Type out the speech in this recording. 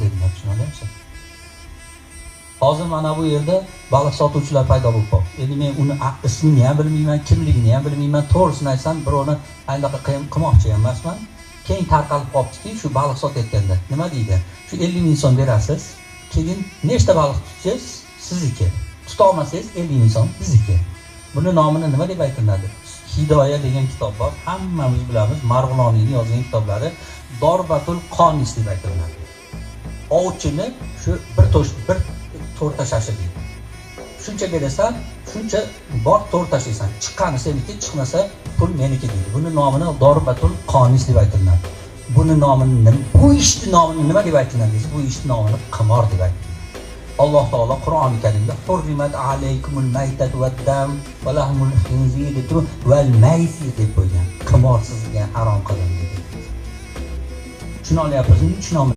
dedilar, tushunyapsiz? Hozir mana bu yerda baliq sotuvchilar paydo bo'lib qoldi. Endi men uni ismini ham bilmayman, kimligini ham bilmayman. To'g'risini aytsam, birovni anaqa qilmoqchi ham emasman. Keyin tarqalib qolibdiki, shu baliq sotayotganda nima deydi? Shu 50 ming so'm berasiz, keyin nechta baliq tutsangiz sizniki. Tuta olmasangiz 50 ming so'm bizniki. Buni nomini nima deb aytiladi? Hidoya degan kitob bor. Hammamiz bilamiz, Marg'iloniyning yozgan kitoblari Dorbatul Qonis deb aytiladi. Ovchini shu bir to'rtta shashi deydi. Shuncha berasan, shuncha bor to'rt tashlaysan. Chiqqani seniki, chiqmasa pul meniki deydi. Buni nomini Dorbatul Qonis deb aytiladi. Buni nomini, bu ishni nomini nima deb aytiladi? Bu ishni nomini qimor deb aytiladi. Alloh taolo Qur'oni Karimda hurrimat alaykumul maytatu vaddam va lahmul khinzir val maysir deb qo'ygan. Qimor sizga harom qilindi. Tushuna olyapsizmi?